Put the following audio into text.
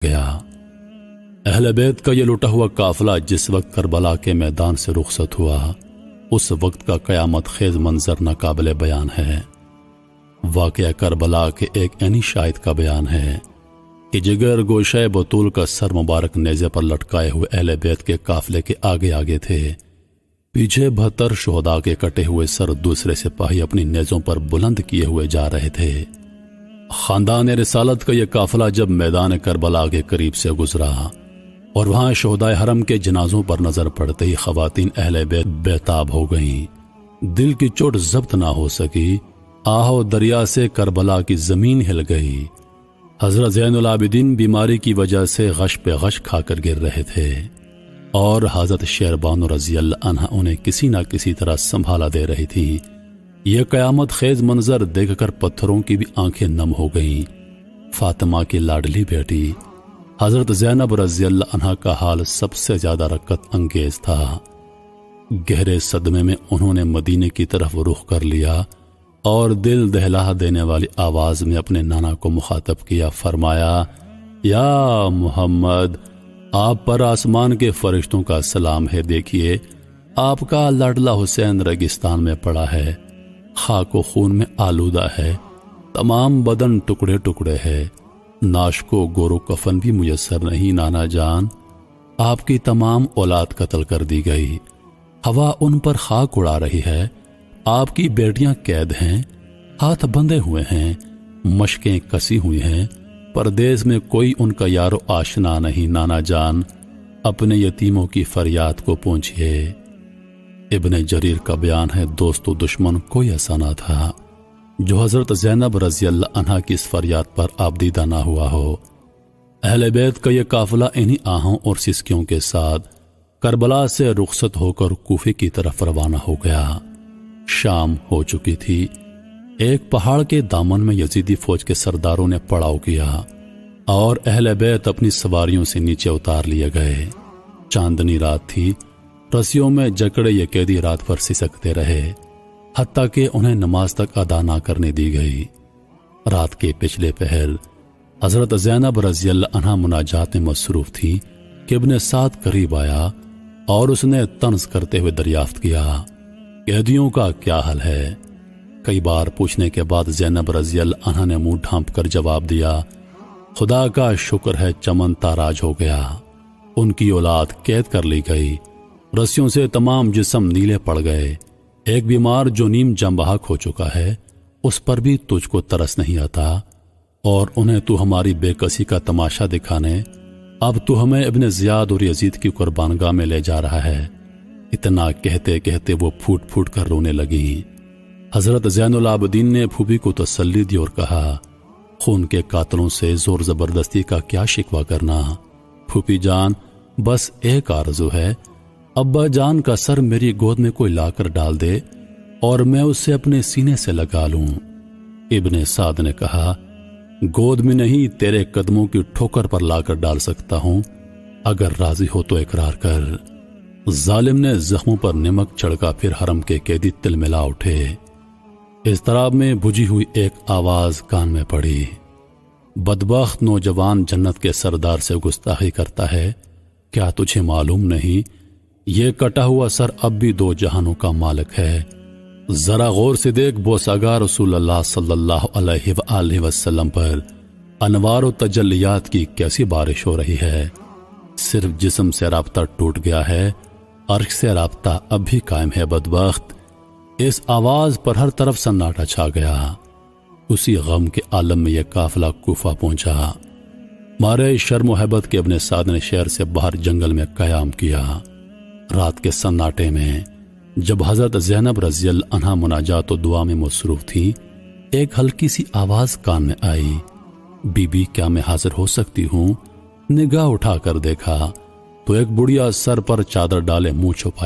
گیا۔ اہل بیت کا یہ لٹا ہوا قافلہ جس وقت کربلا کے میدان سے رخصت ہوا، اس وقت کا قیامت خیز منظر ناقابل بیان ہے۔ واقعہ کربلا کے ایک عینی شاہد کا بیان ہے کہ جگر گوشہ بطول کا سر مبارک نیزے پر لٹکائے ہوئے اہل بیت کے قافلے کے آگے آگے تھے، پیچھے 72 شہداء کے کٹے ہوئے سر دوسرے سپاہی اپنی نیزوں پر بلند کیے ہوئے جا رہے تھے۔ خاندان رسالت کا یہ قافلہ جب میدان کربلا کے قریب سے گزرا اور وہاں شہدائے حرم کے جنازوں پر نظر پڑتے ہی خواتین اہل بیت بیتاب ہو گئیں۔ دل کی چوٹ ضبط نہ ہو سکی، آہو دریا سے کربلا کی زمین ہل گئی۔ حضرت زین العابدین بیماری کی وجہ سے غش پہ غش کھا کر گر رہے تھے اور حضرت شیربانو رضی اللہ عنہ انہیں کسی نہ کسی طرح سنبھالا دے رہی تھی۔ یہ قیامت خیز منظر دیکھ کر پتھروں کی بھی آنکھیں نم ہو گئیں۔ فاطمہ کی لاڈلی بیٹی حضرت زینب رضی اللہ عنہ کا حال سب سے زیادہ رقت انگیز تھا۔ گہرے صدمے میں انہوں نے مدینے کی طرف رخ کر لیا اور دل دہلا دینے والی آواز میں اپنے نانا کو مخاطب کیا، فرمایا، یا محمد، آپ پر آسمان کے فرشتوں کا سلام ہے، دیکھیے آپ کا لاڈلا حسین ریگستان میں پڑا ہے، خاک و خون میں آلودہ ہے، تمام بدن ٹکڑے ٹکڑے ہے، ناش کو گورو کفن بھی میسر نہیں۔ نانا جان، آپ کی تمام اولاد قتل کر دی گئی، ہوا ان پر خاک اڑا رہی ہے، آپ کی بیٹیاں قید ہیں، ہاتھ بندھے ہوئے ہیں، مشقیں کسی ہوئی ہیں، پردیس میں کوئی ان کا یار و آشنا نہیں۔ نانا جان، اپنے یتیموں کی فریاد کو پہنچیے۔ ابن جریر کا بیان ہے، دوست و دشمن کوئی ایسا نہ تھا جو حضرت زینب رضی اللہ عنہ کی اس فریاد پر آبدیدہ نہ ہوا ہو۔ اہل بیت کا یہ قافلہ انہی آہوں اور سسکیوں کے ساتھ کربلا سے رخصت ہو کر کوفے کی طرف روانہ ہو گیا۔ شام ہو چکی تھی۔ ایک پہاڑ کے دامن میں یزیدی فوج کے سرداروں نے پڑاؤ کیا اور اہل بیت اپنی سواریوں سے نیچے اتار لیے گئے۔ چاندنی رات تھی، رسیوں میں جکڑے یہ قیدی رات پر سسکتے رہے، حتیٰ کہ انہیں نماز تک ادا نہ کرنے دی گئی۔ رات کے پچھلے پہر حضرت زینب رضی اللہ عنہ مناجات میں مصروف تھی کہ ابن سعد قریب آیا اور اس نے طنز کرتے ہوئے دریافت کیا، قیدیوں کا کیا حال ہے؟ کئی بار پوچھنے کے بعد زینب رضی اللہ عنہ نے منہ ڈھانپ کر جواب دیا، خدا کا شکر ہے چمن تاراج ہو گیا، ان کی اولاد قید کر لی گئی، رسیوں سے تمام جسم نیلے پڑ گئے، ایک بیمار جو نیم جاں بحق ہو چکا ہے اس پر بھی تجھ کو ترس نہیں آتا، اور انہیں تو ہماری بے کسی کا تماشا دکھانے اب تو ہمیں ابن زیاد اور یزید کی قربانگاہ میں لے جا رہا ہے۔ اتنا کہتے کہتے وہ پھوٹ پھوٹ کر رونے لگی۔ حضرت زین العابدین نے پھوپھی کو تسلی دی اور کہا، خون کے قاتلوں سے زور زبردستی کا کیا شکوہ کرنا، پھوپھی جان بس ایک آرزو ہے، ابا جان کا سر میری گود میں کوئی لا کر ڈال دے اور میں اسے اپنے سینے سے لگا لوں۔ ابن سعد نے کہا، گود میں نہیں، تیرے قدموں کی ٹھوکر پر لا کر ڈال سکتا ہوں، اگر راضی ہو تو اقرار کر۔ ظالم نے زخموں پر نمک چھڑکا، پھر حرم کے قیدی تل ملا اٹھے۔ اضطراب میں بجھی ہوئی ایک آواز کان میں پڑی، بدبخت نوجوان جنت کے سردار سے گستاخی کرتا ہے، کیا تجھے معلوم نہیں یہ کٹا ہوا سر اب بھی دو جہانوں کا مالک ہے؟ ذرا غور سے دیکھ، بوسگار رسول اللہ صلی اللہ علیہ وآلہ وسلم پر انوار و تجلیات کی کیسی بارش ہو رہی ہے۔ صرف جسم سے رابطہ ٹوٹ گیا ہے، عرش سے رابطہ اب بھی قائم ہے بدبخت۔ اس آواز پر ہر طرف سناٹا چھا گیا۔ اسی غم کے عالم میں یہ قافلہ کوفہ پہنچا۔ مارے شرم و حیبت کے ابن سعد نے شہر سے باہر جنگل میں قیام کیا۔ رات کے سناٹے میں جب حضرت زینب رضی اللہ عنہ مناجات و دعا میں مصروف تھی، ایک ہلکی سی آواز کان میں آئی، بی بی کیا میں حاضر ہو سکتی ہوں؟ نگاہ اٹھا کر دیکھا تو ایک بڑھیا سر پر چادر ڈالے منہ چھپائے